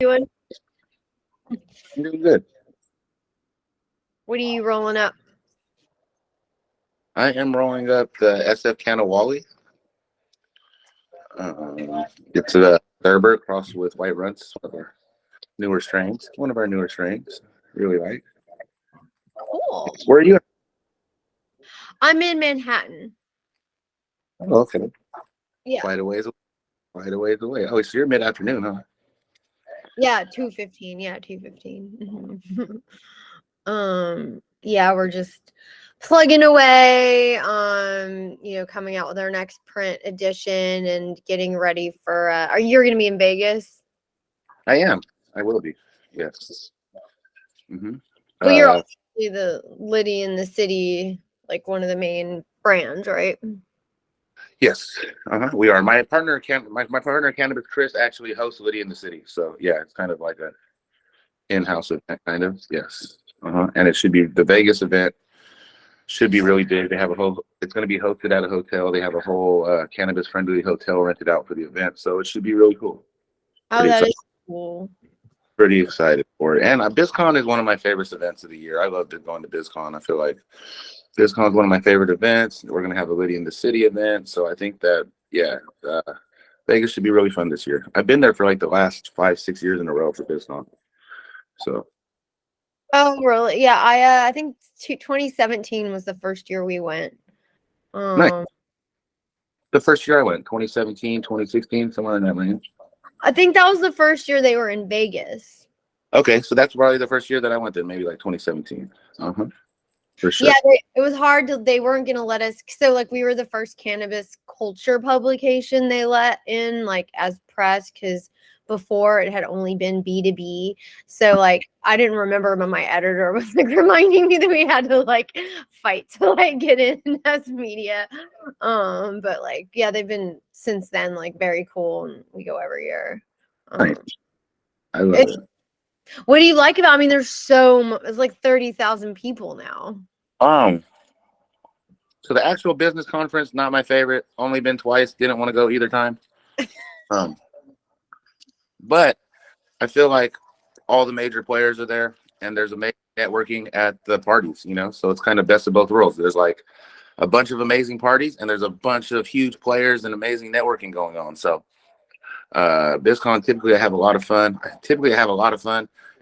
doing? I'm doing good. What are you rolling up? I am rolling up the SF Canna Wally. It's a Thurber crossed with White Runts, one of our newer strains. One of our newer strains. Really like. Cool. Where are you? I'm in Manhattan. Oh, okay. Yeah. Quite a ways away. Oh, so you're mid-afternoon, huh? Yeah, 2:15. Yeah, 2:15. Yeah, we're just plugging away on, coming out with our next print edition and getting ready for are you going to be in Vegas? I am. I will be. Yes. Well, you're obviously the Liddy in the City, like one of the main brands, right? Yes. We are. My partner Cannabis Chris actually hosts Liddy in the City. So yeah, it's kind of like a in-house event, kind of. Yes. And it should be the Vegas event. Should be really big. They have it's going to be hosted at a hotel. They have a whole cannabis-friendly hotel rented out for the event. So it should be really cool. Oh, that is cool. Pretty excited for it. And BizCon is one of my favorite events of the year. I love going to BizCon. I feel like BizCon is one of my favorite events. We're going to have a Liddy in the City event. So I think that, Vegas should be really fun this year. I've been there for like the last 5-6 years in a row for BizCon. So. Oh, really? Yeah, I think 2017 was the first year we went. Nice. The first year I went, 2017, 2016, somewhere in that range. I think that was the first year they were in Vegas. Okay, so that's probably the first year that I went then, maybe like 2017. For sure. Yeah, it was hard they weren't going to let us. So like we were the first cannabis culture publication they let in like as press because before it had only been B2B. So like I didn't remember, but my editor was like reminding me that we had to like fight to like get in as media. But like yeah, they've been since then like very cool, and we go every year. Nice. I love it. What do you like about? I mean, there's it's like 30,000 people now. So the actual business conference, not my favorite. Only been twice. Didn't want to go either time. But I feel like all the major players are there, and there's amazing networking at the parties. So it's kind of best of both worlds. There's like a bunch of amazing parties, and there's a bunch of huge players and amazing networking going on. So BizCon, typically I have a lot of fun.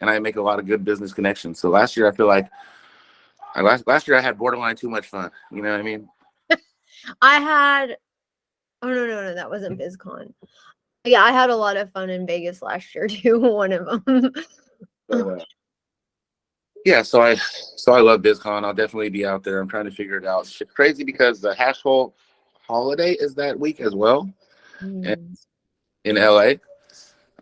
And I make a lot of good business connections. So last year I feel like last year I had borderline too much fun. You know what I mean? Oh no, that wasn't BizCon. Yeah, I had a lot of fun in Vegas last year too. One of them. So I love BizCon. I'll definitely be out there. I'm trying to figure it out. It's crazy because the Hashful holiday is that week as well, in LA.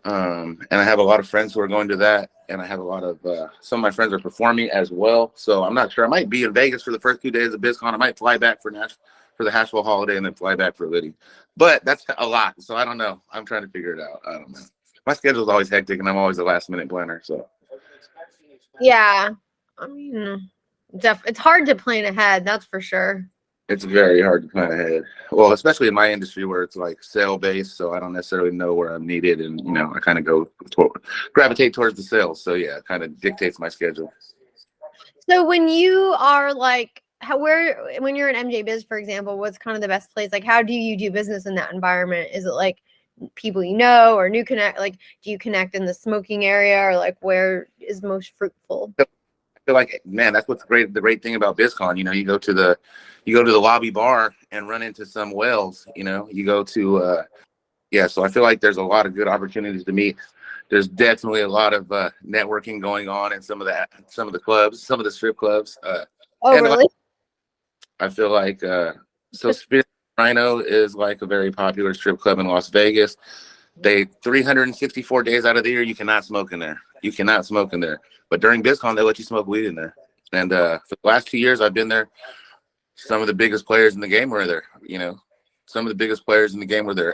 And I have a lot of friends who are going to that, and I have a lot of some of my friends are performing as well. So I'm not sure. I might be in Vegas for the first 2 days of BizCon. I might fly back for the Hashville holiday and then fly back for Liddy. But that's a lot, so I don't know. I'm trying to figure it out. I don't know. My schedule is always hectic, and I'm always a last minute planner. So yeah, I mean, it's hard to plan ahead. That's for sure. It's very hard to plan ahead. Well, especially in my industry where it's like sale based, so I don't necessarily know where I'm needed, and I kind of gravitate towards the sales. So yeah, it kind of dictates my schedule. So when you are like, when you're in MJ Biz, for example, what's kind of the best place? Like, how do you do business in that environment? Is it like people you know or new connect? Like, do you connect in the smoking area, or like where is most fruitful? I feel like, man, that's what's great. The great thing about BizCon, you go to the lobby bar and run into some whales. You go to so I feel like there's a lot of good opportunities to meet. There's definitely a lot of networking going on in some of the clubs, some of the strip clubs. Really? I feel like Spirit Rhino is like a very popular strip club in Las Vegas. 364 days out of the year you cannot smoke in there. But during BizCon they let you smoke weed in there. And for the last 2 years I've been there. Some of the biggest players in the game were there.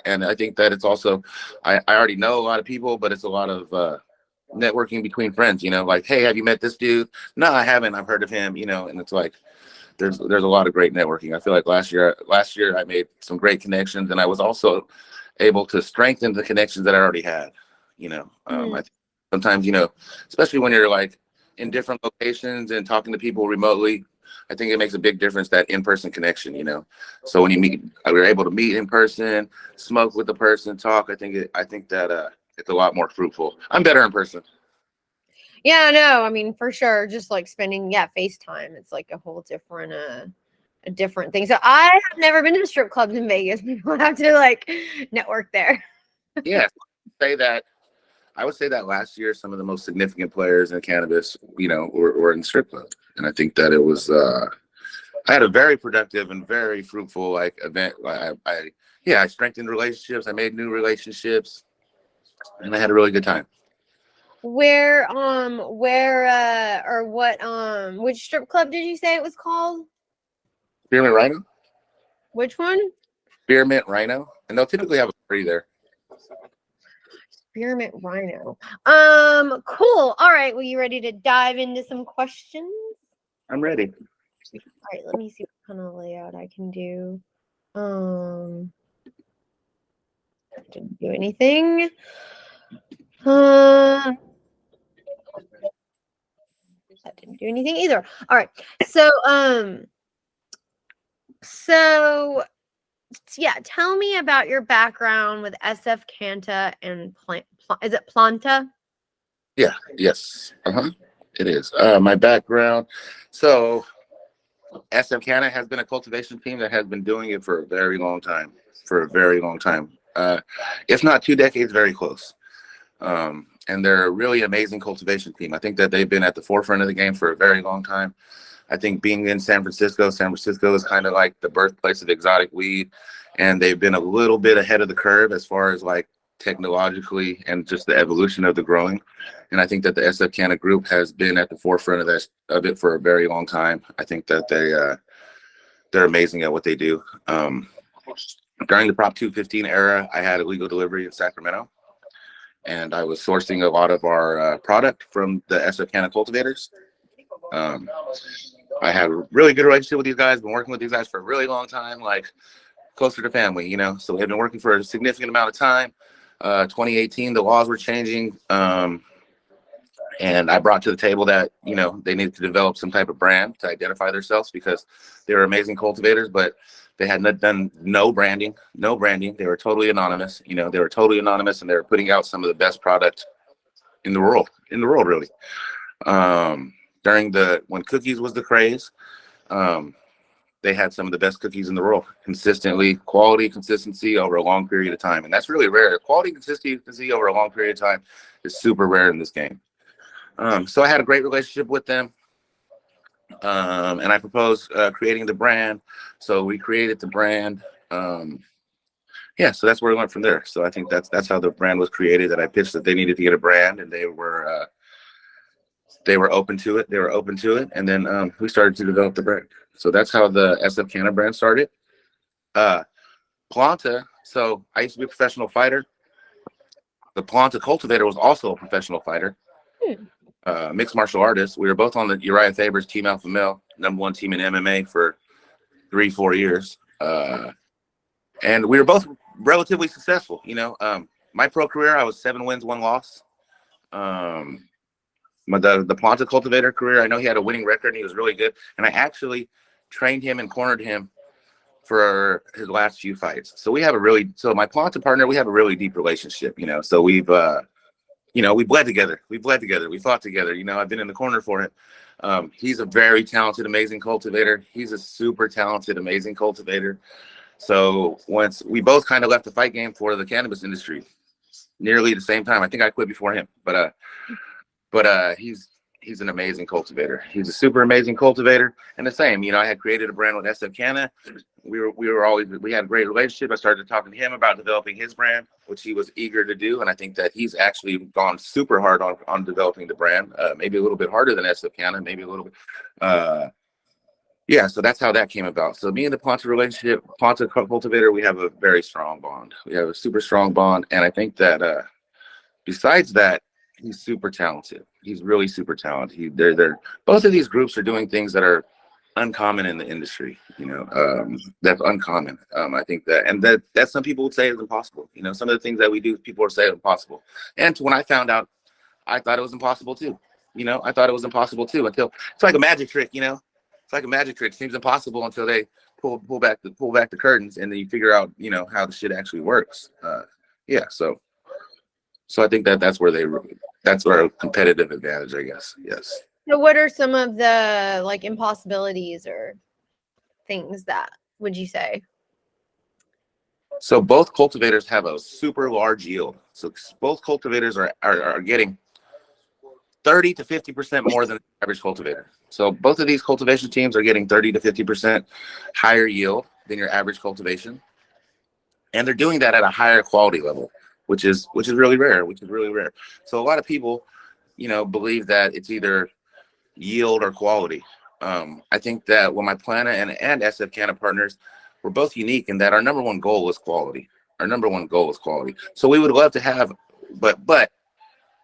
And I think that it's also, I already know a lot of people, but it's a lot of networking between friends. Like, hey, have you met this dude? No, I haven't. I've heard of him. And it's like there's a lot of great networking. I feel like last year I made some great connections, and I was also able to strengthen the connections that I already had. I Sometimes, especially when you're like in different locations and talking to people remotely, I think it makes a big difference, that in-person connection, So when you meet, we're able to meet in person, smoke with the person, talk. I think that it's a lot more fruitful. I'm better in person. Yeah, no, I mean, for sure. Just like spending, FaceTime. It's like a whole different, a different thing. So I have never been to strip clubs in Vegas. People have to like network there. Yeah, I would say that last year, some of the most significant players in cannabis, were in strip clubs, and I think that it was. I had a very productive and very fruitful like event. I strengthened relationships. I made new relationships, and I had a really good time. Where or what which strip club did you say it was called? Spearmint Rhino. Which one? Spearmint Rhino, and they'll typically have a party there. Spearmint Rhino. Cool. All right. Well, you ready to dive into some questions? I'm ready. All right. Let me see what kind of layout I can do. Didn't do anything. That didn't do anything either. All right. So yeah, tell me about your background with SF Canna and is it Planta? Yeah. Yes. It is. My background. So SF Canna has been a cultivation team that has been doing it for a very long time. If not 2 decades, very close. And they're a really amazing cultivation team. I think that they've been at the forefront of the game for a very long time. I think being in San Francisco is kind of like the birthplace of exotic weed, and they've been a little bit ahead of the curve as far as like technologically and just the evolution of the growing. And I think that the SF Canna group has been at the forefront of it for a very long time. I think that they're amazing at what they do. During the Prop 215 era, I had a legal delivery in Sacramento, and I was sourcing a lot of our product from the SF Canna cultivators. I had a really good relationship with these guys, been working with these guys for a really long time, like closer to family, So we've been working for a significant amount of time. 2018, the laws were changing. And I brought to the table that, they needed to develop some type of brand to identify themselves, because they were amazing cultivators, but they had done no branding. They were totally anonymous, and they were putting out some of the best product in the world, really. When cookies was the craze, they had some of the best cookies in the world, consistency over a long period of time. And that's really rare. Quality consistency over a long period of time is super rare in this game. So I had a great relationship with them. And I proposed creating the brand. So we created the brand. So that's where we went from there. So I think that's how the brand was created, that I pitched that they needed to get a brand, and they were open to it. And then we started to develop the brand. So that's how the SF Canna brand started. Planta. So I used to be a professional fighter. The Planta cultivator was also a professional fighter, mixed martial artist. We were both on the Uriah Faber's Team Alpha Male, #1 team in MMA for 3-4 years. And we were both relatively successful. My pro career, I was 7 wins, 1 loss. The Planta cultivator career, I know he had a winning record and he was really good. And I actually trained him and cornered him for his last few fights. So my Planta partner, we have a really deep relationship, So we've, we bled together. We fought together. I've been in the corner for him. He's a very talented, amazing cultivator. He's a super talented, amazing cultivator. So once we both kind of left the fight game for the cannabis industry, nearly the same time. I think I quit before him, but he's an amazing cultivator. He's a super amazing cultivator. And the same, I had created a brand with SF Canna. We had a great relationship. I started talking to him about developing his brand, which he was eager to do. And I think that he's actually gone super hard on developing the brand, maybe a little bit harder than SF Canna, maybe a little bit. So that's how that came about. So me and the Planta cultivator, we have a very strong bond. We have a super strong bond. And I think that besides that, he's super talented. He's really super talented. They're both of these groups are doing things that are uncommon in the industry. That's uncommon. I think that some people would say is impossible. Some of the things that we do, people are saying impossible. And when I found out I thought it was impossible too. I thought it was impossible too until it's like a magic trick. It's like a magic trick. It seems impossible until they pull back the curtains, and then you figure out how the shit actually works. Yeah, so I think that's our competitive advantage, I guess. Yes. So what are some of the like impossibilities or things that would you say? So both cultivators have a super large yield. So both cultivators are getting 30 to 50% more than the average cultivator. So both of these cultivation teams are getting 30 to 50% higher yield than your average cultivation. And they're doing that at a higher quality level, which is really rare, So a lot of people, believe that it's either yield or quality. I think that with my Planta and SF Canna partners, we're both unique in that our number one goal is quality. So we would love to have, but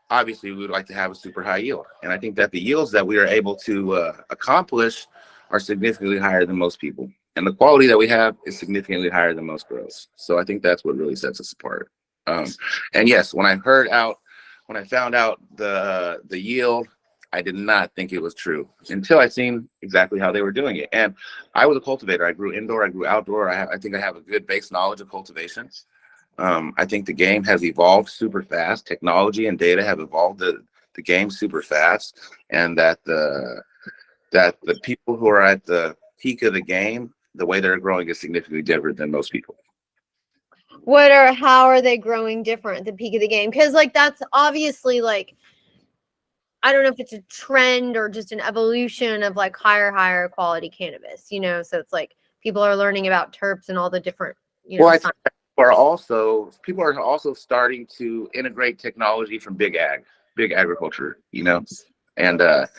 obviously we would like to have a super high yield. And I think that the yields that we are able to accomplish are significantly higher than most people. And the quality that we have is significantly higher than most grows. So I think that's what really sets us apart. And yes, when I found out the yield, I did not think it was true until I seen exactly how they were doing it. And I was a cultivator. I grew indoor, I grew outdoor. I think I have a good base knowledge of cultivation. I think the game has evolved super fast. Technology and data have evolved the game super fast, and that the people who are at the peak of the game, the way they're growing is significantly different than most people. How are they growing different at the peak of the game? Because like that's obviously like, I don't know if it's a trend or just an evolution of like higher quality cannabis, so it's like people are learning about terps and all the different, well, I think people are also starting to integrate technology from big agriculture, and the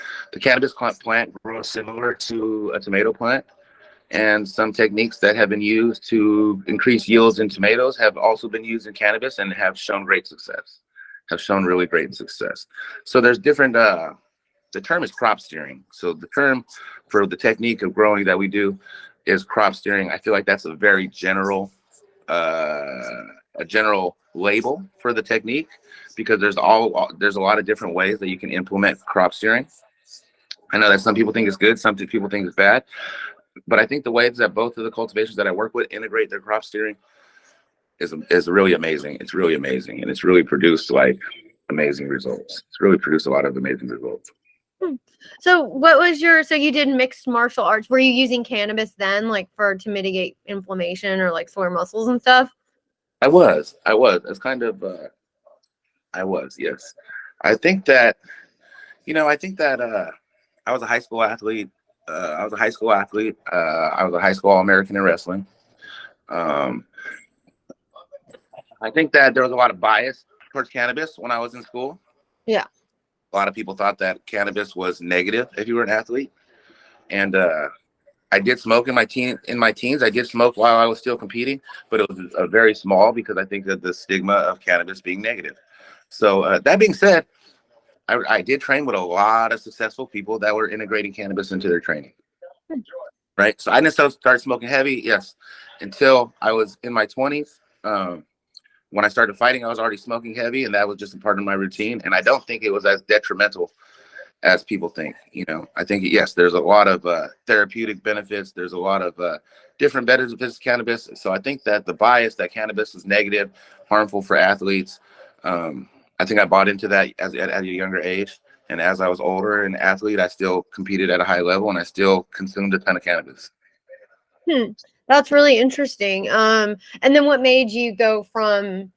cannabis plant grows similar to a tomato plant. And some techniques that have been used to increase yields in tomatoes have also been used in cannabis and have shown really great success. So there's different, the term is crop steering. So the term for the technique of growing that we do is crop steering. I feel like that's a very general label for the technique, because there's a lot of different ways that you can implement crop steering. I know that some people think it's good, some people think it's bad. But I think the ways that both of the cultivations that I work with integrate their crop steering is really amazing. It's really amazing. And it's really produced like amazing results. It's really produced a lot of amazing results. So so you did mixed martial arts. Were you using cannabis then, like to mitigate inflammation or like sore muscles and stuff? I was. It's kind of, yes. I think that I was a high school athlete. I was a high school All-American in wrestling. I think that there was a lot of bias towards cannabis when I was in school. Yeah. A lot of people thought that cannabis was negative if you were an athlete. And I did smoke in my teens. I did smoke while I was still competing, but it was very small because I think that the stigma of cannabis being negative. So that being said, I did train with a lot of successful people that were integrating cannabis into their training. Right. So I didn't start smoking heavy, yes, until I was in my 20s. When I started fighting, I was already smoking heavy, and that was just a part of my routine. And I don't think it was as detrimental as people think. I think, yes, there's a lot of therapeutic benefits. There's a lot of different benefits of cannabis. So I think that the bias that cannabis is negative, harmful for athletes, I think I bought into that at a younger age. And as I was older and athlete, I still competed at a high level, and I still consumed a ton of cannabis. That's really interesting. And then what made you go from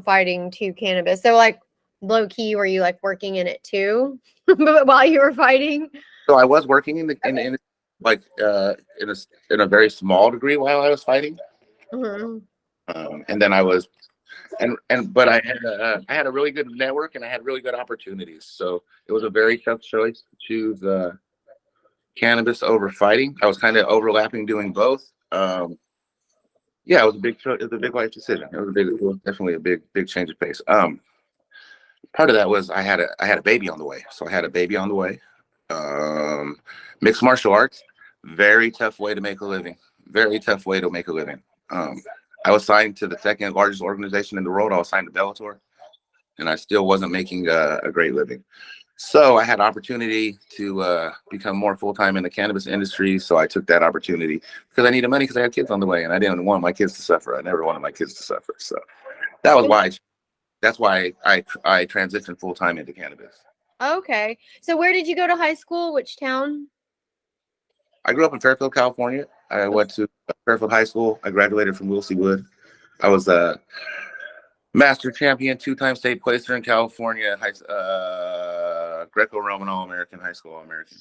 fighting to cannabis? So like low key, were you like working in it too while you were fighting? So I was working in a very small degree while I was fighting. Mm-hmm. And then I was, but I had a really good network, and I had really good opportunities. So it was a very tough choice to choose cannabis over fighting. I was kind of overlapping doing both. Yeah, it was a big life decision. It was definitely a big change of pace. Part of that was I had a baby on the way. So I had a baby on the way. Mixed martial arts, very tough way to make a living. I was signed to the second largest organization in the world. I was signed to Bellator. and I still wasn't making a great living. So I had opportunity to become more full-time in the cannabis industry. So I took that opportunity because I needed money because I had kids on the way, and I didn't want my kids to suffer. I never wanted my kids to suffer. So that was why. That's why I transitioned full-time into cannabis. Okay. So where did you go to high school? Which town? I grew up in Fairfield, California. I went to Fairfield High School. I graduated from Wilsey Wood. I was a master champion, two-time state placer in California, Greco-Roman All-American, high school All-American.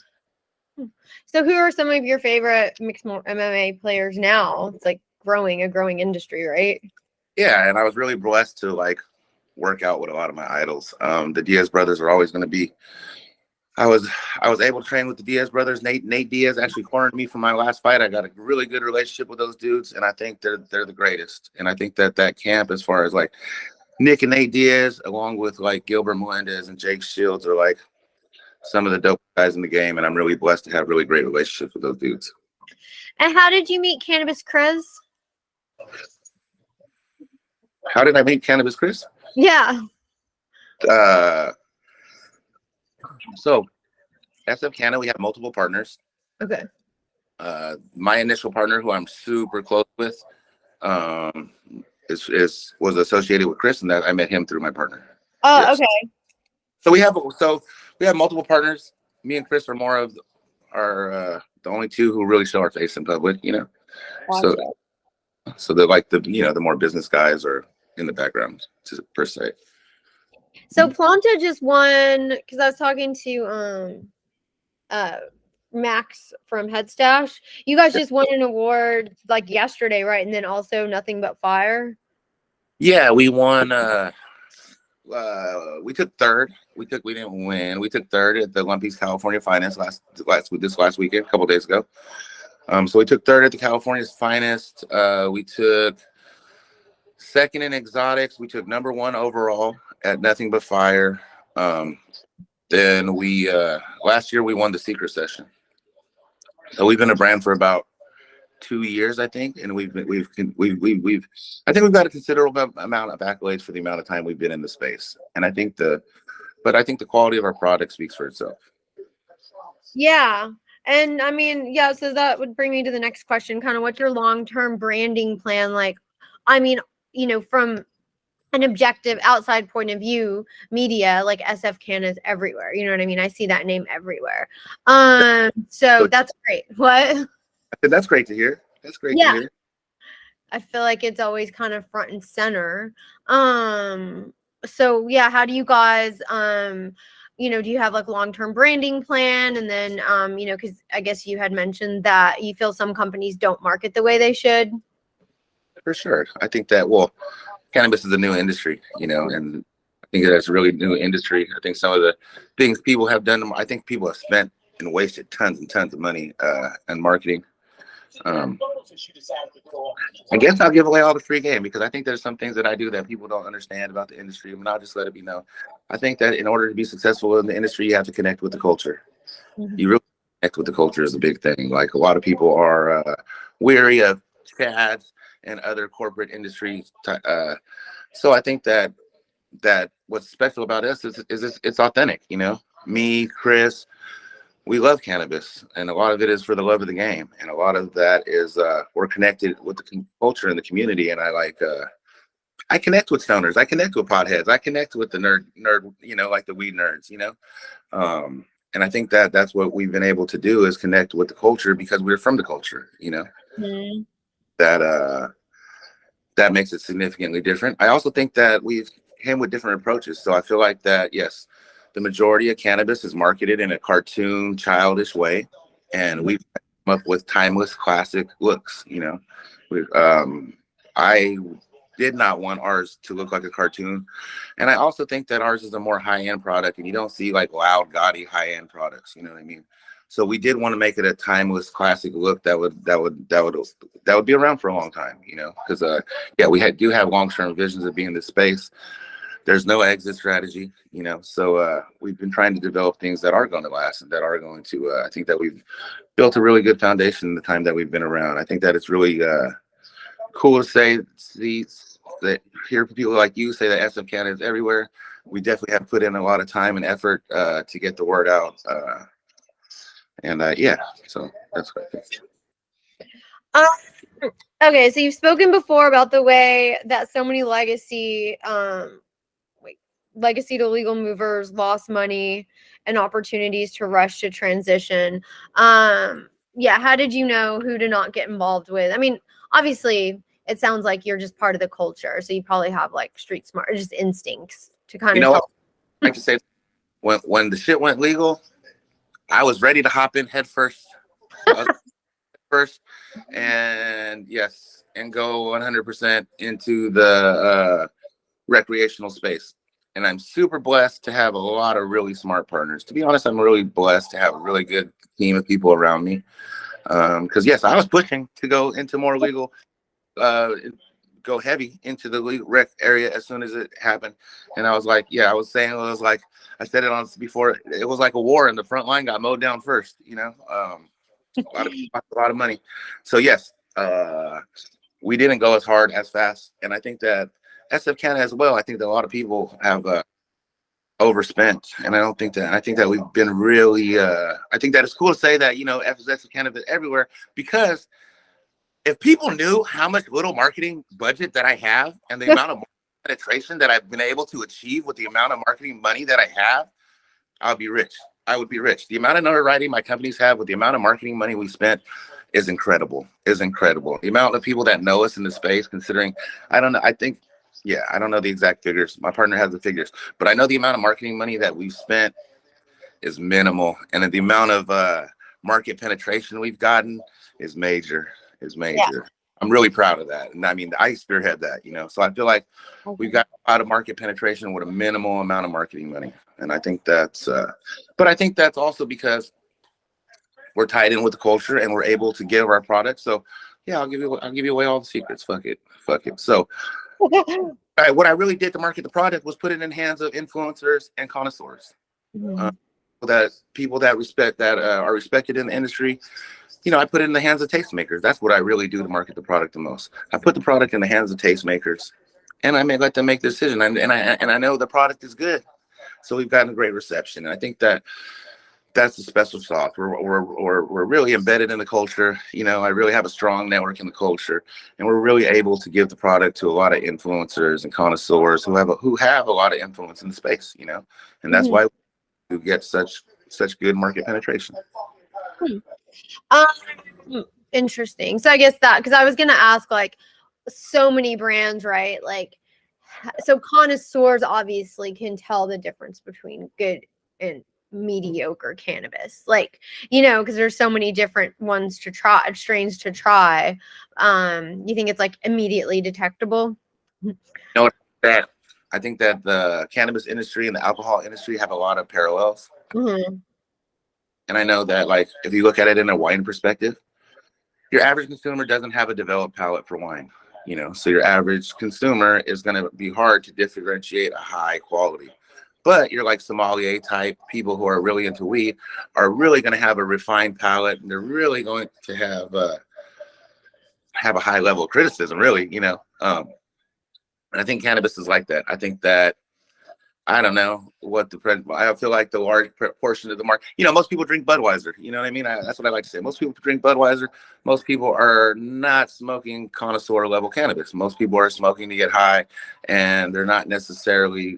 So who are some of your favorite mixed MMA players now? It's like a growing industry, right? Yeah, and I was really blessed to like work out with a lot of my idols. The Diaz brothers are always going to be. I was able to train with the Diaz brothers. Nate Diaz actually cornered me for my last fight. I got a really good relationship with those dudes, and I think they're the greatest. And I think that camp, as far as like Nick and Nate Diaz, along with like Gilbert Melendez and Jake Shields, are like some of the dope guys in the game, and I'm really blessed to have really great relationships with those dudes. And how did you meet Cannabis Chris? How did I meet Cannabis Chris? Yeah. So SF Canna, we have multiple partners. Okay. My initial partner, who I'm super close with, was associated with Chris, and that I met him through my partner. Oh, yes. Okay. So we have multiple partners. Me and Chris are more of the only two who really show our face in public, you know. Gotcha. So they're like the more business guys are in the background per se. So Planta just won, because I was talking to Max from Headstash. You guys just won an award like yesterday, right? And then also Nothing But Fire. Yeah, we won. We took third. We didn't win. We took third at the Lumpy's California Finest this last weekend, a couple days ago. So we took third at the California's Finest. We took second in exotics. We took number one overall at Nothing But Fire. Then we last year we won the Secret Session. So we've been a brand for about 2 years, I think, and we've I think we've got a considerable amount of accolades for the amount of time we've been in the space. And I think the quality of our product speaks for itself. Yeah. And I mean, yeah, so that would bring me to the next question, kind of what's your long-term branding plan? Like, I mean, you know, from an objective outside point of view, media like SF Canna is everywhere. You know what I mean? I see that name everywhere. So that's great. What? That's great to hear. That's great to hear. I feel like it's always kind of front and center. So yeah, how do you guys you know, do you have like long-term branding plan? And then you know, because I guess you had mentioned that you feel some companies don't market the way they should. For sure. I think that, well, cannabis is a new industry, you know, and I think that's a really new industry. I think some of the things people have done, I think people have spent and wasted tons and tons of money on marketing. I guess I'll give away all the free game because I think there's some things that I do that people don't understand about the industry. I mean, I'll just let it be known. I think that in order to be successful in the industry, you have to connect with the culture. Mm-hmm. You really connect with the culture is a big thing. Like a lot of people are weary of chads and other corporate industries. So I think that what's special about us is it's authentic. You know, me, Chris, we love cannabis, and a lot of it is for the love of the game, and a lot of that is we're connected with the culture and the community. And I connect with stoners, I connect with potheads, I connect with the nerd, you know, like the weed nerds, you know. And I think that's what we've been able to do is connect with the culture because we're from the culture, you know. Mm-hmm. That makes it significantly different. I also think that we've came with different approaches. So I feel like that, yes, the majority of cannabis is marketed in a cartoon, childish way, and we've come up with timeless, classic looks. You know, I did not want ours to look like a cartoon, and I also think that ours is a more high-end product, and you don't see like loud, gaudy, high-end products. You know what I mean? So we did want to make it a timeless, classic look that would be around for a long time. You know, because yeah, we do have long-term visions of being in this space. There's no exit strategy, you know, so we've been trying to develop things that are going to last and that are going to, I think that we've built a really good foundation in the time that we've been around. I think that it's really cool to hear people like you say that SF Canna is everywhere. we definitely have put in a lot of time and effort to get the word out. Yeah, so that's what I think. Okay, so you've spoken before about the way that so many legacy to legal movers lost money and opportunities to rush to transition. Yeah, how did you know who to not get involved with? I mean, obviously, it sounds like you're just part of the culture, so you probably have like street smart, or just instincts to kind of tell. I like to say, when the shit went legal, I was ready to hop in head first. And yes, and go 100% into the recreational space. And I'm super blessed to have a lot of really smart partners. To be honest, I'm really blessed to have a really good team of people around me. Because yes, I was pushing to go into more legal, go heavy into the legal rec area as soon as it happened. And I was like, yeah, I was saying, it was like, I said it on before, it was like a war, and the front line got mowed down first, you know. A lot of money. So yes, we didn't go as hard as fast, and I think that SF Canna as well. I think that a lot of people have overspent, and I think that we've been really. I think that it's cool to say that, you know, SF Canna is everywhere, because if people knew how much little marketing budget that I have and the amount of penetration that I've been able to achieve with the amount of marketing money that I have, I'll be rich. I would be rich. The amount of notoriety my companies have with the amount of marketing money we spent is incredible. The amount of people that know us in the space, considering, I don't know, I think, yeah, I don't know the exact figures. My partner has the figures, but I know the amount of marketing money that we've spent is minimal. And the amount of market penetration we've gotten is major. Yeah. I'm really proud of that. And I mean, I spearhead that, you know, so I feel like we've got a lot of market penetration with a minimal amount of marketing money. And I think that's, but I think that's also because we're tied in with the culture and we're able to give our products. So yeah, I'll give you away all the secrets. Fuck it. So what I really did to market the product was put it in the hands of influencers and connoisseurs. Mm-hmm. That people that respect, that are respected in the industry. You know, I put it in the hands of tastemakers. That's what I really do to market the product the most. I put the product in the hands of tastemakers, and I may let them make the decision. And I know the product is good, so we've gotten a great reception. And I think that that's the special sauce. We're really embedded in the culture. You know, I really have a strong network in the culture, and we're really able to give the product to a lot of influencers and connoisseurs who have a lot of influence in the space. You know, and that's why we get such good market penetration. Interesting. So I guess that, because I was gonna ask, like, so many brands, right? Like, so connoisseurs obviously can tell the difference between good and mediocre cannabis, like, you know, because there's so many different ones to try, strains to try. You think it's like immediately detectable? No, that I think that the cannabis industry and the alcohol industry have a lot of parallels. Mm-hmm. And I know that, like, if you look at it in a wine perspective, your average consumer doesn't have a developed palate for wine, you know, so your average consumer is going to be hard to differentiate a high quality. But you're like sommelier type people who are really into weed are really going to have a refined palate, and they're really going to have a high level of criticism, really, you know. And I think cannabis is like that. I think that, I don't know what I feel like the large portion of the market, you know, most people drink Budweiser, you know what I mean? That's what I like to say. Most people drink Budweiser. Most people are not smoking connoisseur level cannabis. Most people are smoking to get high, and they're not necessarily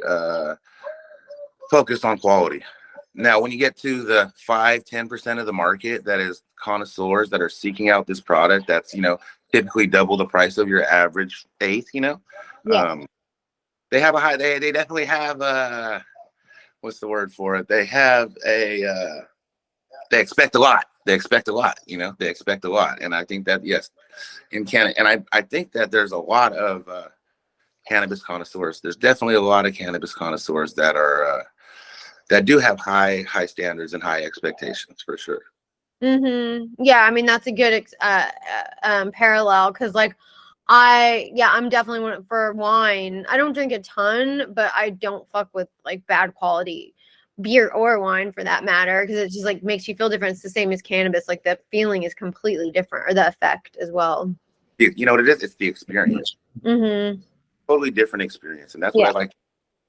focused on quality. Now, when you get to the 5-10% of the market that is connoisseurs that are seeking out this product, that's, you know, typically double the price of your average eighth, you know, they have a high, they definitely have what's the word for it? They have they expect a lot. You know, they expect a lot. And I think that, yes, in Canada, and I think that there's a lot of cannabis connoisseurs. There's definitely a lot of cannabis connoisseurs that are that do have high standards and high expectations, for sure. Mm-hmm. Yeah, I mean, that's a good parallel, because, like, I'm definitely one for wine. I don't drink a ton, but I don't fuck with like bad quality beer or wine, for that matter, because it just like makes you feel different. It's the same as cannabis. Like, the feeling is completely different, or the effect as well. You know what it is? It's the experience. Mm-hmm. Totally different experience, and that's what I like.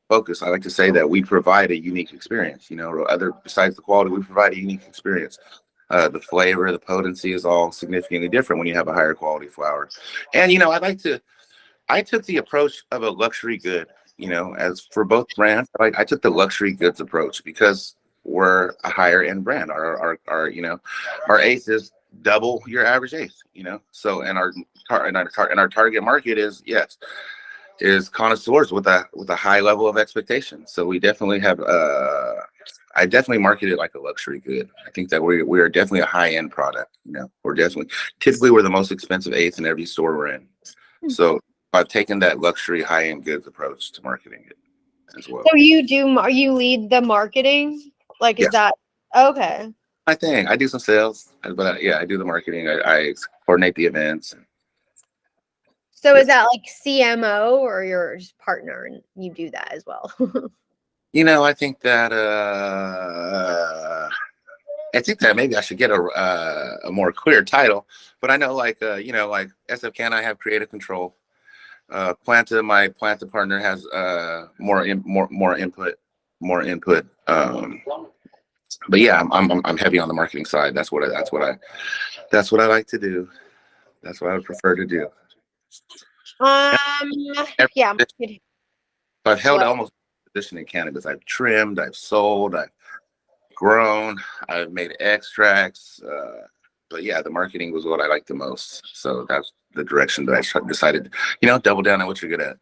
focus. I like to say that we provide a unique experience. You know, other besides the quality, we provide a unique experience. The flavor, the potency is all significantly different when you have a higher quality flower. And you know, I took the approach of a luxury good. You know, as for both brands, I took the luxury goods approach because we're a higher end brand. Our you know, our eighth is double your average eighth. You know, so and our target market is is connoisseurs with a high level of expectation. So we definitely have I definitely market it like a luxury good. I think that we are definitely a high end product. You know, typically we're the most expensive eighth in every store we're in. So I've taken that luxury high end goods approach to marketing it as well. So you lead the marketing? Like, is Yes. that okay? I think I do some sales, but yeah, I do the marketing. I coordinate the events. So is that like CMO or your just partner and you do that as well? You know, I think that maybe I should get a more clear title, but I know like you know, like SF Canna, I have creative control. Planta, my Planta partner has more input. But yeah, I'm heavy on the marketing side. That's what I like to do. That's what I would prefer to do. Yeah. I've held almost position in cannabis. I've trimmed, I've sold, I've grown, I've made extracts. But yeah, the marketing was what I liked the most. So that's the direction that I decided, you know, double down on what you're good at.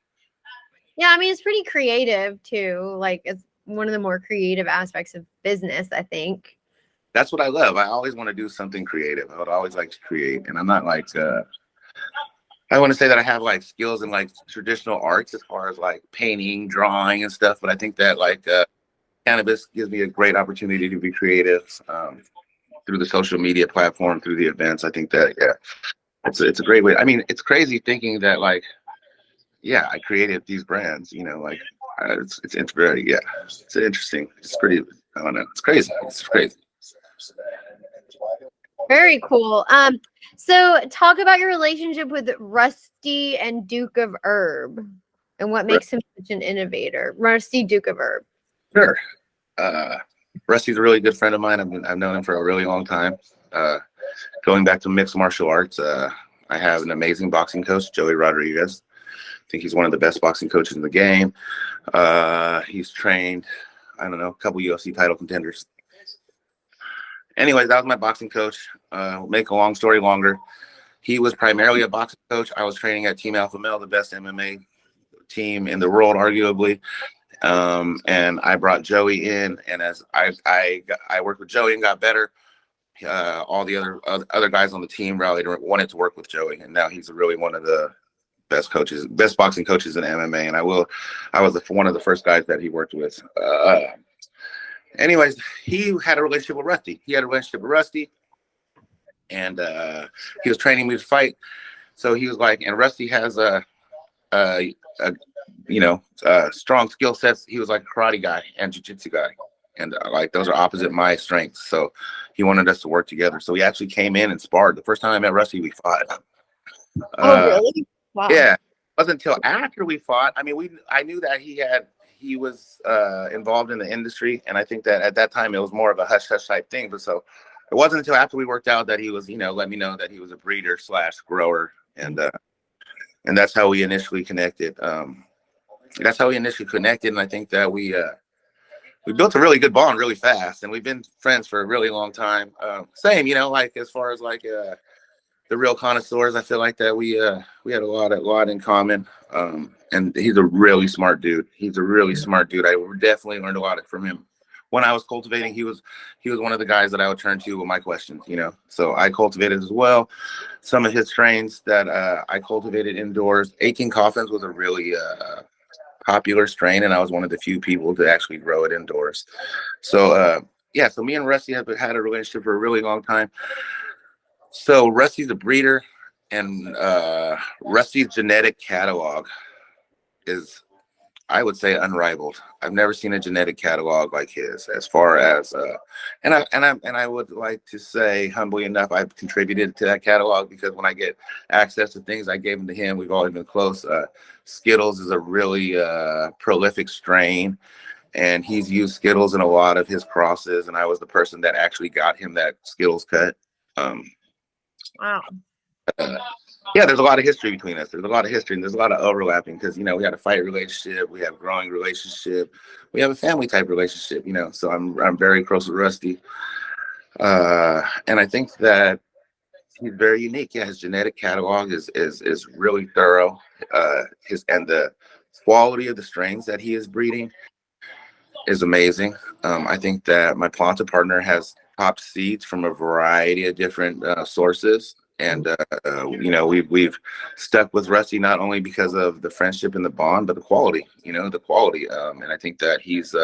Yeah, I mean, it's pretty creative too. Like, it's one of the more creative aspects of business, I think. That's what I love. I always want to do something creative. I would always like to create. And I'm not like, I want to say that I have like skills in like traditional arts as far as like painting, drawing and stuff. But I think that like cannabis gives me a great opportunity to be creative through the social media platform, through the events. I think that, yeah, it's a great way. I mean, it's crazy thinking that like, yeah, I created these brands, you know, like it's very, yeah, it's interesting. It's pretty, I don't know. It's crazy. It's crazy. Very cool. So talk about your relationship with Rusty and Duke of Herb and what makes him such an innovator. Rusty, Duke of Herb. Sure. Rusty's a really good friend of mine. I've known him for a really long time. Going back to mixed martial arts, I have an amazing boxing coach, Joey Rodriguez. I think he's one of the best boxing coaches in the game. He's trained, I don't know, a couple UFC title contenders. Anyways, that was my boxing coach. Make a long story longer. He was primarily a boxing coach. I was training at Team Alpha Male, the best MMA team in the world, arguably. And I brought Joey in, and as I worked with Joey and got better, all the other guys on the team rallied and wanted to work with Joey, and now he's really one of the best boxing coaches in MMA. And I was one of the first guys that he worked with. Anyways, he had a relationship with Rusty. And he was training me to fight. So he was like, and Rusty has a strong skill sets. He was like a karate guy and jiu-jitsu guy. And like those are opposite my strengths. So he wanted us to work together. So he actually came in and sparred. The first time I met Rusty, we fought. Oh, really? Wow. Yeah. It wasn't until after we fought. I mean, I knew that he was involved in the industry. And I think that at that time it was more of a hush hush type thing. But so it wasn't until after we worked out that he was, let me know that he was a breeder / grower. And that's how we initially connected. And I think that we built a really good bond really fast, and we've been friends for a really long time. Same, like as far as like the real connoisseurs, I feel like that we had a lot in common. And he's a really smart dude. I definitely learned a lot from him. When I was cultivating, he was one of the guys that I would turn to with my questions, So I cultivated as well. Some of his strains that I cultivated indoors. 18 Coffins was a really popular strain, and I was one of the few people to actually grow it indoors. So so me and Rusty have had a relationship for a really long time. So Rusty's a breeder, and Rusty's genetic catalog is I would say unrivaled. I've never seen a genetic catalog like his. As far as, and I would like to say, humbly enough, I've contributed to that catalog because when I get access to things, I gave them to him. We've always been close. Skittles is a really prolific strain, and he's used Skittles in a lot of his crosses. And I was the person that actually got him that Skittles cut. Wow. Yeah, there's a lot of history between us. There's a lot of history, and there's a lot of overlapping because we had a fight relationship, we have growing relationship, we have a family type relationship. So I'm very close with Rusty, and I think that he's very unique. Yeah, his genetic catalog is really thorough. And the quality of the strains that he is breeding is amazing. I think that my Planta partner has top seeds from a variety of different sources. And we've stuck with Rusty not only because of the friendship and the bond, but the quality. And I think that he's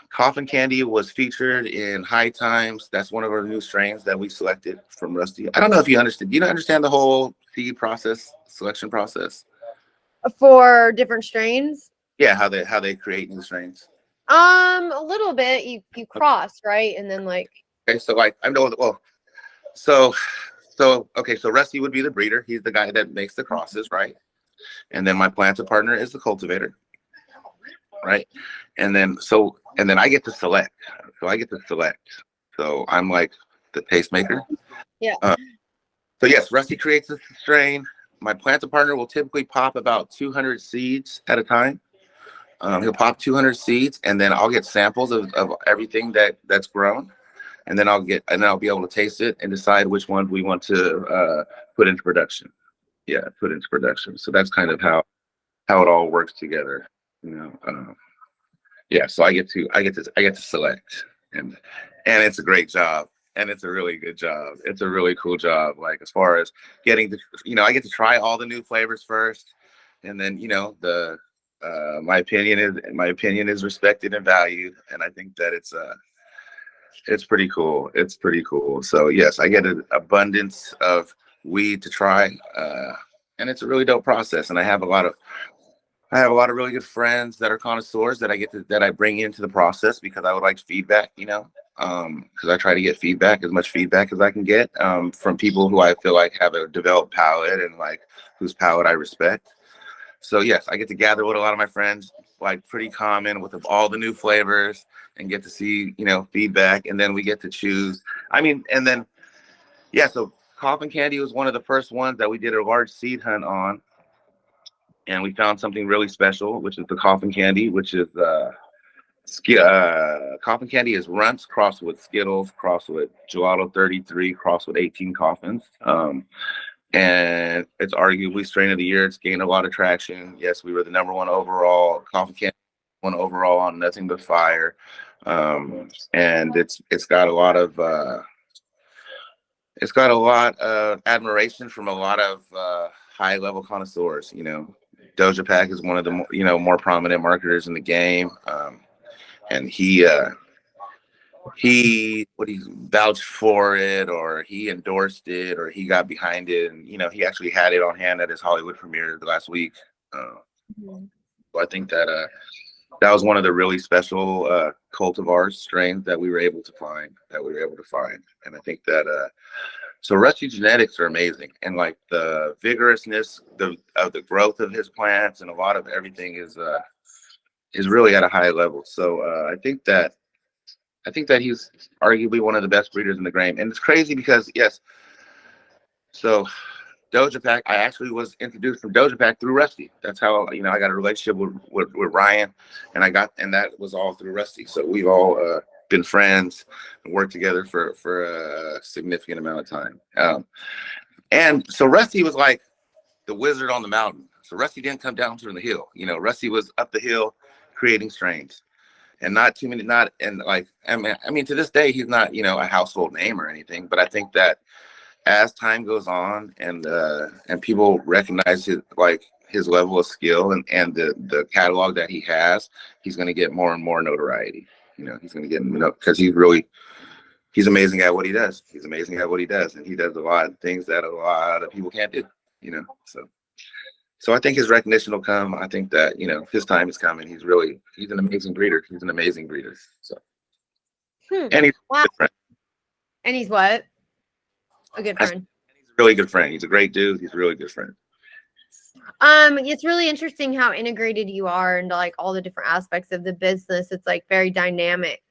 Coffin Candy was featured in High Times. That's one of our new strains that we selected from Rusty. I don't know if you understand. You don't understand the whole seed process, selection process for different strains. Yeah, how they create new strains. A little bit. You cross, right, and then Okay, so I know. Well, so okay, so Rusty would be the breeder. He's the guy that makes the crosses, right? And then my Planta partner is the cultivator, right? And then I get to select. So I'm like the tastemaker. Yeah. So yes, Rusty creates the strain. My Planta partner will typically pop about 200 seeds at a time. He'll pop 200 seeds, and then I'll get samples of everything that's grown, and then I'll be able to taste it and decide which ones we want to put into production. So that's kind of how it all works together. So I get to select, and it's a great job, and it's a really good job. It's a really cool job. Like as far as getting to, I get to try all the new flavors first, and then my opinion is respected and valued, and I think that it's pretty cool. It's pretty cool. So yes, I get an abundance of weed to try, and it's a really dope process. And I have a lot of really good friends that are connoisseurs that I bring into the process because I would like feedback, because I try to get feedback, as much feedback as I can get, from people who I feel like have a developed palate and like whose palate I respect. So yes, I get to gather with a lot of my friends, like pretty common with all the new flavors, and get to see, feedback, and then we get to choose. So Coffin Candy was one of the first ones that we did a large seed hunt on, and we found something really special, which is the Coffin Candy, which is Coffin Candy is Runts crossed with Skittles, crossed with Gelato 33, crossed with 18 Coffins. And it's arguably strain of the year. It's gained a lot of traction. Yes, we were the number one overall. Coffin Candy one overall on Nothing But Fire. And it's got a lot of admiration from a lot of high level connoisseurs. Doja Pack is one of the more prominent marketers in the game, and he vouched for it, or he endorsed it, or he got behind it, and he actually had it on hand at his Hollywood premiere last week. So I think that that was one of the really special cultivars strains that we were able to find. And I think that so Rusty genetics are amazing, and like the vigorousness of the growth of his plants and a lot of everything is really at a high level. So I think that he's arguably one of the best breeders in the game. And it's crazy because yes, so Doja Pack, I actually was introduced from Doja Pack through Rusty. That's how I got a relationship with Ryan, and that was all through Rusty. So we've all been friends and worked together for a significant amount of time. And so Rusty was like the wizard on the mountain. So Rusty didn't come down from the hill. Rusty was up the hill creating strains. And not too many, to this day, he's not, a household name or anything. But I think that as time goes on and people recognize his level of skill and the catalog that he has, he's going to get more and more notoriety. He's going to get, because he's amazing at what he does. And he does a lot of things that a lot of people can't do, so. So I think his recognition will come. I think that, you know, his time is coming. He's an amazing breeder. He's an amazing breeder. So, and he's Wow. a good friend. And he's what? A good friend. He's a really good friend. He's a great dude. He's a really good friend. It's really interesting how integrated you are into like all the different aspects of the business. It's like very dynamic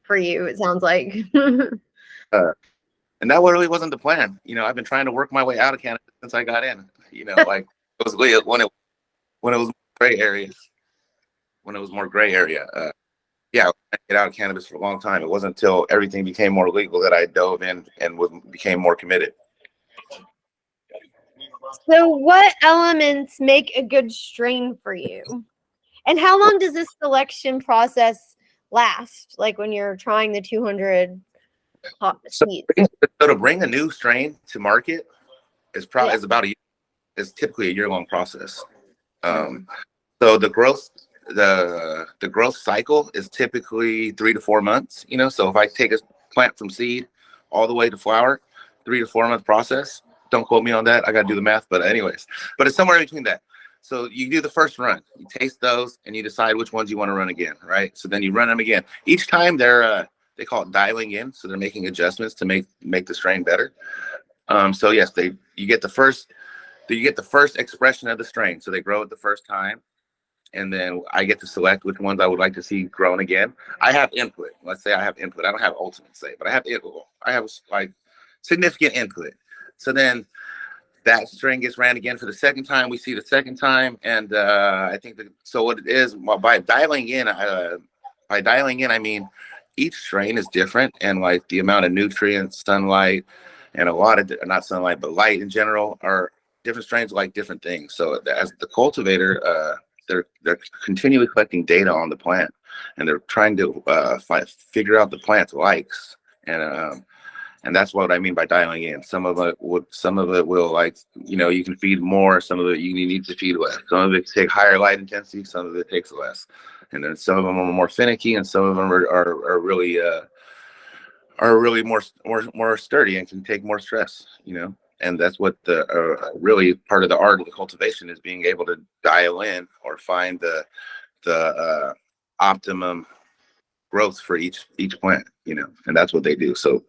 for you, it sounds like. And that really wasn't the plan. You know, I've been trying to work my way out of Canada since I got in. You know, like it was when it was gray areas, when it was more gray area. Yeah, I get out of cannabis for a long time. It wasn't until everything became more legal that I dove in and became more committed. So what elements make a good strain for you? And how long does this selection process last? Like when you're trying the 200 hot seeds? So to bring a new strain to market is probably is typically a year-long process. So the growth cycle is typically 3 to 4 months. You know, so if I take a plant from seed all the way to flower, 3 to 4 month process. Don't quote me on that. I got to do the math, but anyways, but it's somewhere in between that. So you do the first run, you taste those, and you decide which ones you want to run again, right? So then you run them again. Each time they call it dialing in, so they're making adjustments to make the strain better. So yes, you get the first expression of the strain. So they grow it the first time, and then I get to select which ones I would like to see grown again. I have input. Let's say I have input. I don't have ultimate say, but I have input. I have like significant input. So then that strain gets ran again for the second time. We see the second time, and I think so. What it is by dialing in, I mean each strain is different, and like the amount of nutrients, sunlight, and a lot of not sunlight, but light in general are different strains like different things. So as the cultivator, they're continually collecting data on the plant, and they're trying to figure out the plant's likes, and that's what I mean by dialing in. Some of it will, like, you know, you can feed more. Some of it you need to feed less. Some of it take higher light intensity. Some of it takes less. And then some of them are more finicky, and some of them are really more sturdy and can take more stress. You know, and that's what the really part of the art of the cultivation is, being able to dial in or find the optimum growth for each plant, you know, and that's what they do. So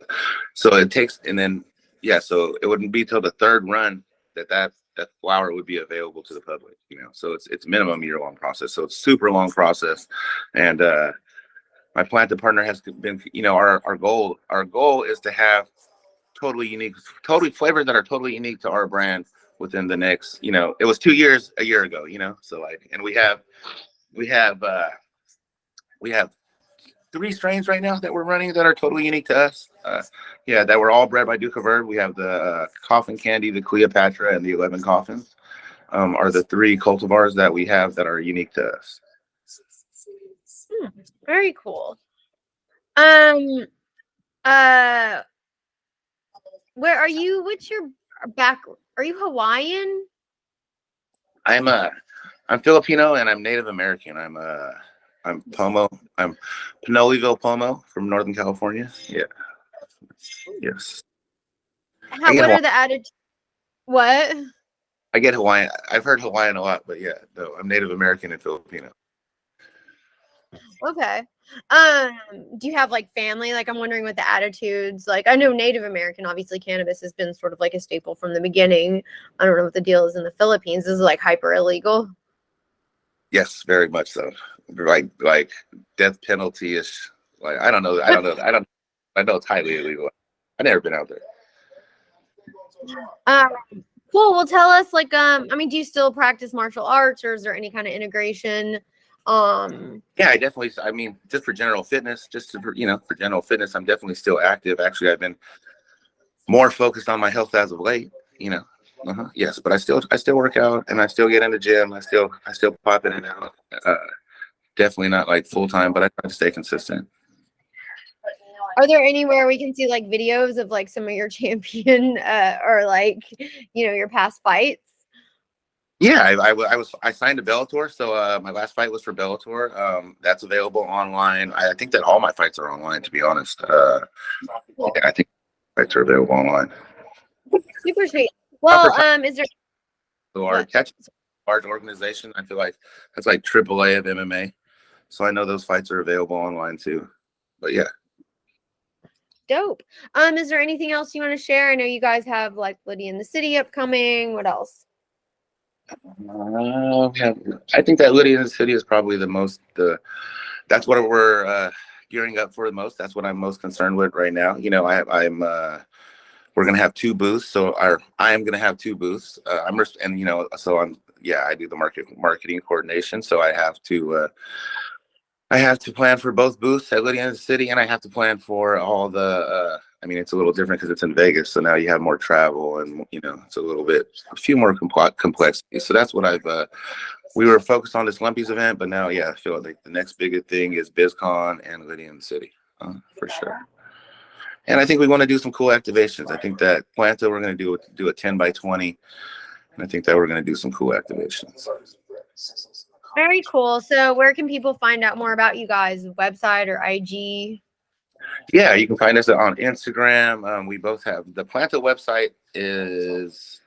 it takes, and then so it wouldn't be till the third run that flower would be available to the public, you know. So it's minimum year-long process. So it's super long process, and my planted partner has been, you know, our goal is to have totally flavors that are totally unique to our brand within the next, you know, it was 2 years a year ago, you know. So like, and we have 3 strains right now that we're running that are totally unique to us. That were all bred by Duke of Herb. We have the Coffin Candy, the Cleopatra, and the 11 Coffins. Are the 3 cultivars that we have that are unique to us. Very cool. Where are you? What's your back? Are you Hawaiian? I'm Filipino and I'm Native American. I'm Pomo. I'm Pinoleville Pomo from Northern California. Yeah. Yes. What are the attitudes? What? I get Hawaiian. I've heard Hawaiian a lot, but yeah, no, I'm Native American and Filipino. Okay. Do you have like family? Like, I'm wondering what the attitudes, like, I know Native American, obviously cannabis has been sort of like a staple from the beginning. I don't know what the deal is in the Philippines. This is like hyper illegal. Yes, very much so. Like death penalty is like, I know it's highly illegal. I've never been out there. Cool. Well, tell us, like, I mean, do you still practice martial arts, or is there any kind of integration? Yeah, I mean, just for general fitness, for general fitness, I'm definitely still active. Actually, I've been more focused on my health as of late, you know. Yes, but I still work out, and I still get in the gym. I still pop in and out. Definitely not like full time, but I try to stay consistent. Are there anywhere we can see like videos of like some of your champion or like, you know, your past fights? Yeah, I signed to Bellator, so my last fight was for Bellator. That's available online. I think that all my fights are online, to be honest. I think fights are available online. Super sweet. Well, is there So our What? catch large organization, I feel like that's like AAA of MMA. So I know those fights are available online too. But yeah. Dope. Is there anything else you want to share? I know you guys have like Liddy in the City upcoming. What else? I think that Lydia in the City is probably that's what we're gearing up for the most. That's what I'm most concerned with right now. You know, we're gonna have two booths, so I am gonna have two booths. And you know, so I do the marketing coordination, so I have to plan for both booths at Lydia in the City, and I have to plan for all the. I mean, it's a little different because it's in Vegas, so now you have more travel, and you know, it's a few more complexities. So that's what we were focused on this Lumpies event, but now, yeah, I feel like the next bigger thing is BizCon and Lydia in the City, for sure. And I think we want to do some cool activations. I think that Planta, we're going to do a 10 by 20, and I think that we're going to do some cool activations. Very cool. So where can people find out more about you guys? Website or IG? Yeah, you can find us on Instagram. We both have the Planta website is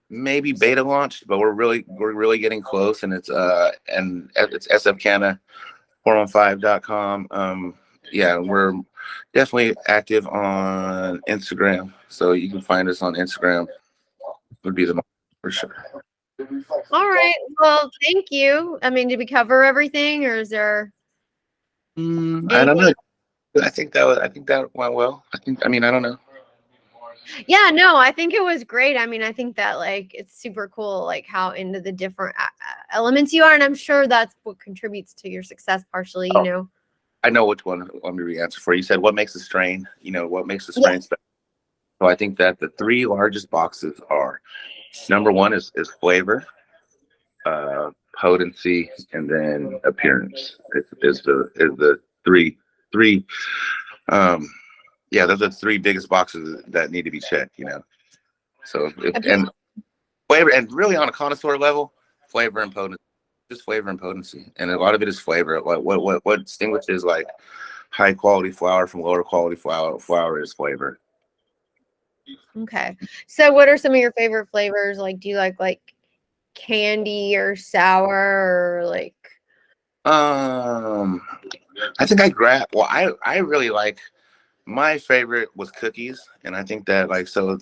maybe beta launched, but we're really getting close, and it's SF Canna 415.com. Yeah, we're definitely active on Instagram, so you can find us on Instagram. Would be the most for sure. All right. Well, thank you. I mean, did we cover everything, or is there? I don't know. I think that went well. I mean, I don't know. Yeah, no, I think it was great. I mean, I think that like it's super cool, like how into the different elements you are, and I'm sure that's what contributes to your success partially. You know. I know which one. Let me re-answer for you. You said what makes a strain. You know what makes a strain special. So I think that the three largest boxes are number one is flavor, potency, and then appearance. Is the three. Yeah, those are the three biggest boxes that need to be checked. You know, so and flavor, and really on a connoisseur level, flavor and potency. Just flavor and potency, and a lot of it is flavor. Like what distinguishes like high quality flower from lower quality flower is flavor. Okay. So what are some of your favorite flavors? Like, do you like candy or sour or like? I think I really like, my favorite was cookies, and I think that like so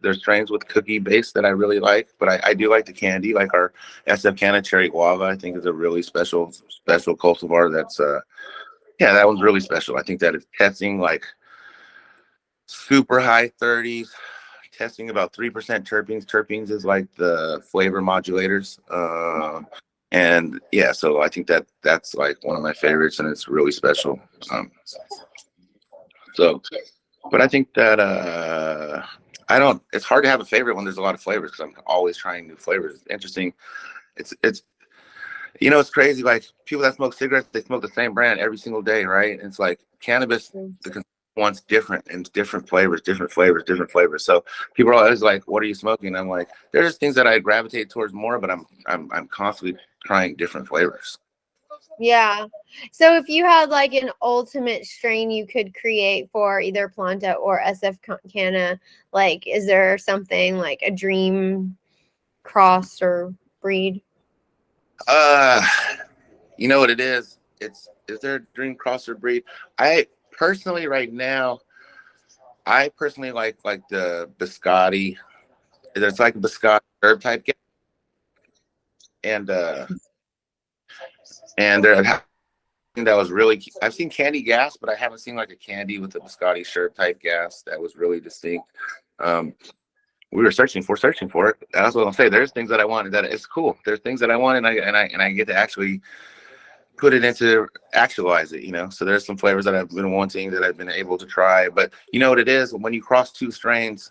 there's strains with cookie base that I really like, but I do like the candy, like our SF Canna cherry guava. I think is a really special cultivar. That's that one's really special. I think that it's testing like super high 30s, testing about 3% terpenes. Terpenes is like the flavor modulators. And yeah, so I think that's like one of my favorites, and it's really special. But I think that it's hard to have a favorite when there's a lot of flavors, because I'm always trying new flavors. It's interesting. It's you know, it's crazy. Like people that smoke cigarettes, they smoke the same brand every single day, right? And it's like cannabis, the wants different and different flavors. So people are always like, "What are you smoking?" And I'm like, there's things that I gravitate towards more, but I'm constantly trying different flavors. Yeah. So if you had like an ultimate strain you could create for either Planta or SF Canna, like is there something like a dream cross or breed? You know what it is? Is there a dream cross or breed? I personally right now, I personally like the biscotti. There's like a biscotti herb type gas. And there that was really, I've seen candy gas, but I haven't seen like a candy with a biscotti sherb type gas that was really distinct. We were searching for it. That's what I'll say. There's things that I wanted that it's cool. There's things that I want, and I get to actually actualize it, you know. So there's some flavors that I've been wanting that I've been able to try. But you know what it is, when you cross two strains,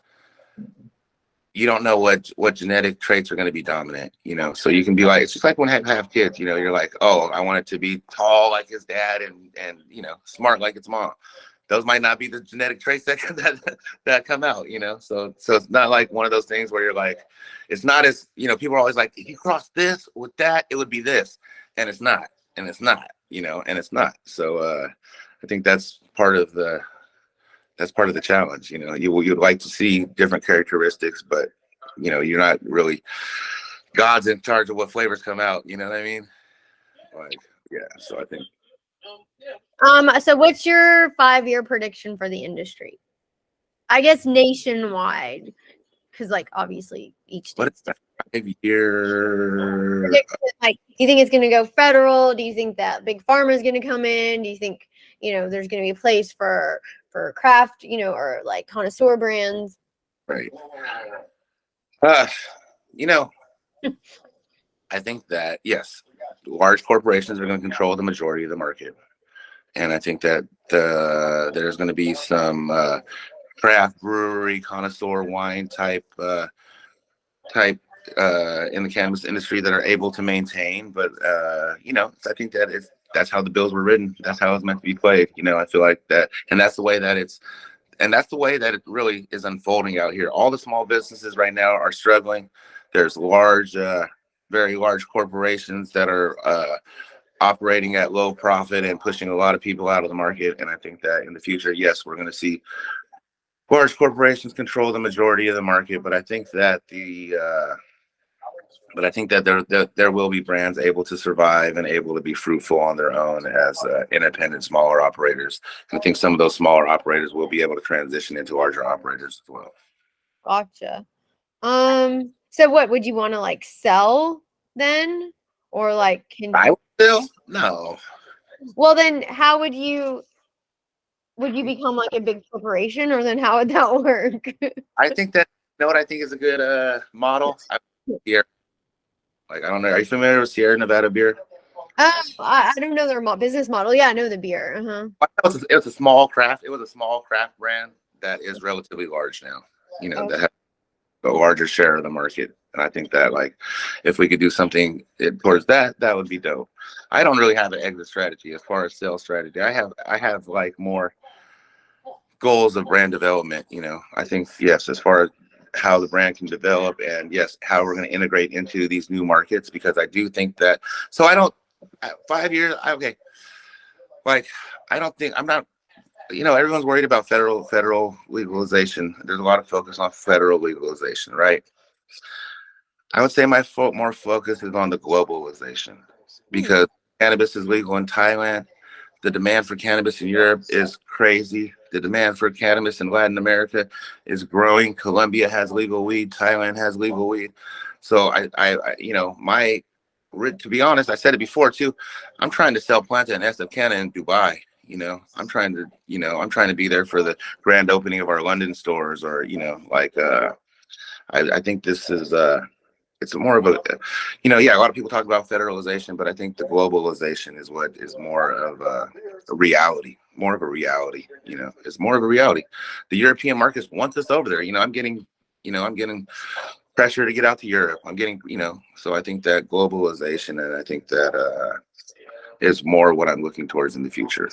you don't know what genetic traits are going to be dominant, you know. So you can be like, it's just like when I have kids, you know, you're like, oh, I want it to be tall like his dad and you know, smart like its mom. Those might not be the genetic traits that come out, you know. So it's not like one of those things where you're like, it's not as, you know, people are always like, if you cross this with that, it would be this, and it's not, you know, and it's not. So I think that's part of the challenge, you know. You'd like to see different characteristics, but you're not really God's in charge of what flavors come out. You know what I mean? Like, yeah. So I think. So what's your 5-year prediction for the industry? I guess nationwide, because like obviously each state's different. 5 year. Like, do you think it's going to go federal? Do you think that big pharma is going to come in? Do you think there's going to be a place for craft, or like connoisseur brands? Right. I think that yes, large corporations are going to control the majority of the market, and I think that there's going to be some craft brewery, connoisseur wine type in the cannabis industry that are able to maintain. But I think that that's how the bills were written. That's how it's meant to be played. I feel like that, and that's the way that it really is unfolding out here. All the small businesses right now are struggling. There's very large corporations that are operating at low profit and pushing a lot of people out of the market. And I think that in the future, yes, we're going to see large corporations control the majority of the market. But I think that there will be brands able to survive and able to be fruitful on their own as independent, smaller operators. And I think some of those smaller operators will be able to transition into larger operators as well. Gotcha. So what would you want to like sell then, or like I would still no. Well, then how would you become like a big corporation, or then how would that work? I think that what I think is a good model. Here, like I don't know. Are you familiar with Sierra Nevada beer? I don't know their business model. Yeah, I know the beer. It was a small craft. It was a small craft brand that is relatively large now. That has a larger share of the market. And I think that like if we could do something towards that would be dope. I don't really have an exit strategy as far as sales strategy. I have like more goals of brand development. I think yes, as far as how the brand can develop, and yes, how we're going to integrate into these new markets, because I do think that. So I don't 5 years. Okay, like I don't think I'm not. Everyone's worried about federal legalization. There's a lot of focus on federal legalization, right? I would say my more focus is on the globalization, because cannabis is legal in Thailand. The demand for cannabis in Europe is crazy. The demand for cannabis in Latin America is growing. Colombia has legal weed. Thailand has legal weed. So to be honest, I said it before too. I'm trying to sell Planta and SF Canna in Dubai. I'm trying to be there for the grand opening of our London stores, or I think this is it's more of a a lot of people talk about federalization, but I think the globalization is what is more of a reality. It's more of a reality. The European markets want us over there. I'm getting pressure to get out to Europe. I'm getting so I think that globalization, and I think that is more what I'm looking towards in the future.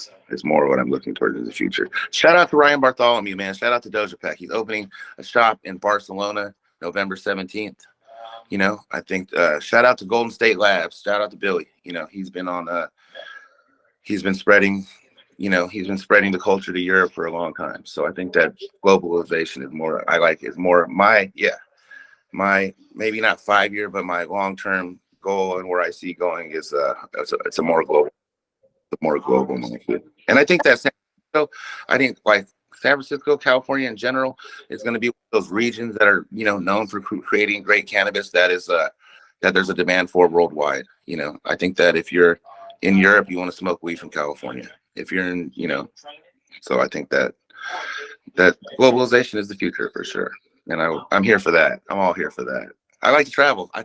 Shout out to Ryan Bartholomew, man. Shout out to Doja Pack. He's opening a shop in Barcelona, November 17th. I think shout out to Golden State Labs. Shout out to Billy. He's been spreading the culture to Europe for a long time. So I think that globalization is more my maybe not 5 year, but my long-term goal, and where I see going is it's a more global market. And I think that San Francisco, California in general is going to be one of those regions that are known for creating great cannabis that there's a demand for worldwide. I think that if you're in Europe, you want to smoke weed from California. If you're in so I think that globalization is the future for sure. And I'm here for that. I'm all here for that. I like to travel. I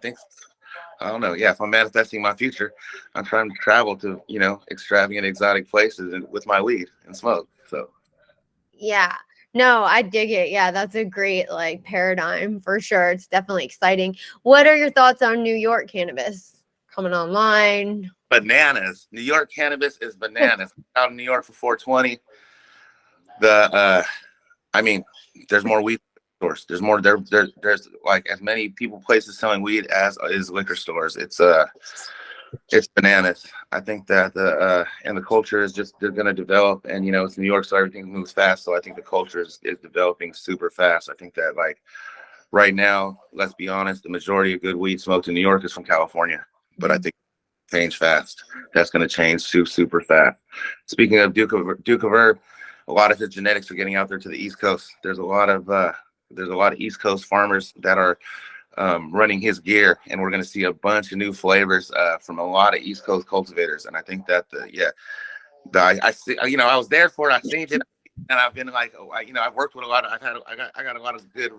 don't know. Yeah, if I'm manifesting my future, I'm trying to travel to, extravagant, exotic places and with my weed and smoke. So. Yeah. No, I dig it. Yeah, that's a great like paradigm for sure. It's definitely exciting. What are your thoughts on New York cannabis coming online? Bananas. New York cannabis is bananas. Out in New York for 420. There's more weed stores. There's more there's like as many places selling weed as is liquor stores. It's bananas. I think that the culture is they're going to develop, and it's New York, so everything moves fast. So I think the culture is developing super fast. I think that right now, let's be honest, the majority of good weed smoked in New York is from California. But I think change fast. That's going to change super fast. Speaking of Duke of Herb, a lot of his genetics are getting out there to the East Coast. There's a lot of East Coast farmers that are running his gear, and we're going to see a bunch of new flavors from a lot of East Coast cultivators. And I think that I see, I was there for it. I seen it, and I've been like, I've worked with a lot of, I got a lot of good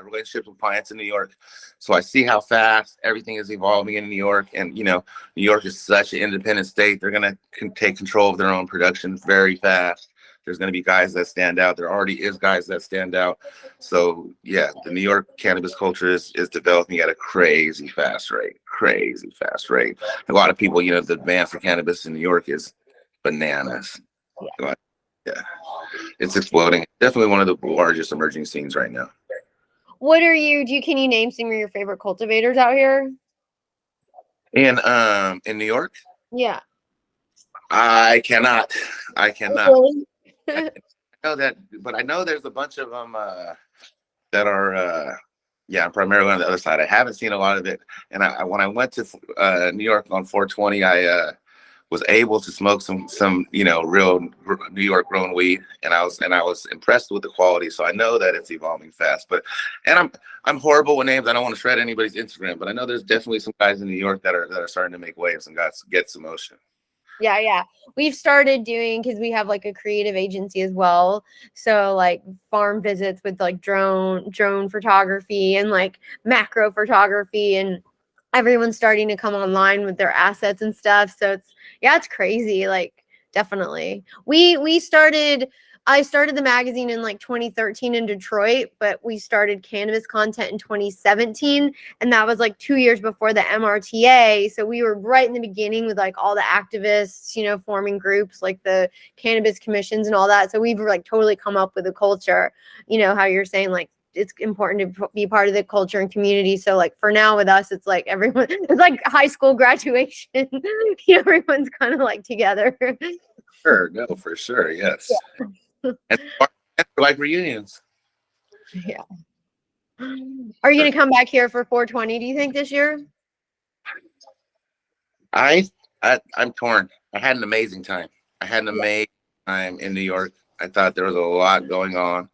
relationships with clients in New York. So I see how fast everything is evolving in New York. And, New York is such an independent state. They're going to take control of their own production very fast. There's going to be guys that stand out. There already is guys that stand out. So yeah, the New York cannabis culture is developing at a crazy fast rate. A lot of people, the demand for cannabis in New York is bananas. Yeah, it's exploding. Definitely one of the largest emerging scenes right now. Can you name some of your favorite cultivators out here? In New York? Yeah. I cannot. Really? I know that, but I know there's a bunch of them that are primarily on the other side. I haven't seen a lot of it. And when I went to New York on 420, I was able to smoke some real New York grown weed, and I was impressed with the quality. So I know that it's evolving fast. And I'm horrible with names. I don't want to shred anybody's Instagram, but I know there's definitely some guys in New York that are starting to make waves and get some motion. Yeah. We've started doing, because we have like a creative agency as well. So like farm visits with like drone photography and like macro photography, and everyone's starting to come online with their assets and stuff. So it's crazy. Like definitely. I started the magazine in like 2013 in Detroit, but we started cannabis content in 2017. And that was like 2 years before the MRTA. So we were right in the beginning with like all the activists, forming groups like the cannabis commissions and all that. So we've like totally come up with a culture, how you're saying, like, it's important to be part of the culture and community. So like for now with us, it's like everyone, it's like high school graduation. Everyone's kind of like together. Sure, no, for sure, yes. Yeah. And like reunions. Yeah. Are you going to come back here for 420, do you think, this year? I'm torn. I had an amazing time. In New York. I thought there was a lot going on.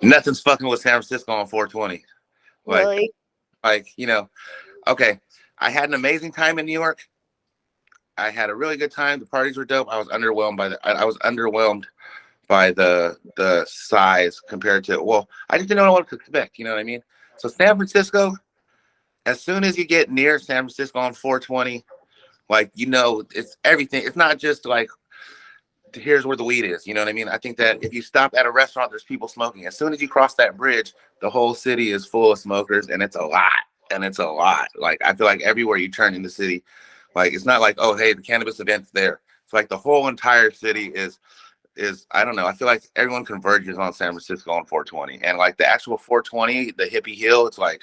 Nothing's fucking with San Francisco on 420. Really? Okay. I had an amazing time in New York. I had a really good time. The parties were dope. I was underwhelmed by the size compared to, I just didn't know what to expect. You know what I mean? So San Francisco, as soon as you get near San Francisco on 420, it's everything. It's not just like, here's where the weed is. You know what I mean? I think that if you stop at a restaurant, there's people smoking. As soon as you cross that bridge, the whole city is full of smokers, and it's a lot. Like, I feel like everywhere you turn in the city, like, it's not like, oh, hey, the cannabis event's there. It's like the whole entire city is I don't know. I feel like everyone converges on San Francisco on 420, and like the actual 420, the hippie hill, it's like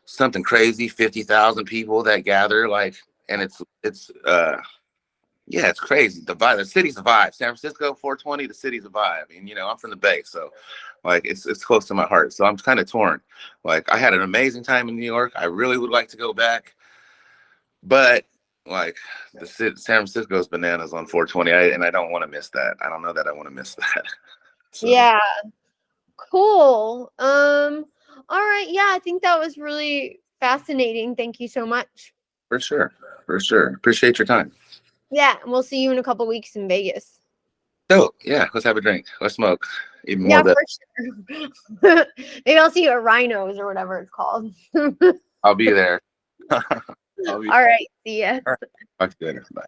something crazy, 50,000 people that gather, like, and it's crazy. The city's a vibe. San Francisco 420, the city's a vibe. And I'm from the Bay, so like it's close to my heart. So I'm kind of torn. Like, I had an amazing time in New York. I really would like to go back, but like San Francisco's bananas on 420, and I don't want to miss that. I don't know that I want to miss that. So. Yeah. Cool. All right. Yeah, I think that was really fascinating. Thank you so much. For sure. Appreciate your time. Yeah, and we'll see you in a couple weeks in Vegas. So yeah, let's have a drink. Let's smoke. Even more. For sure. Maybe I'll see you at Rhinos or whatever it's called. I'll be there. All right. See ya. All right. Talk to you later. Bye.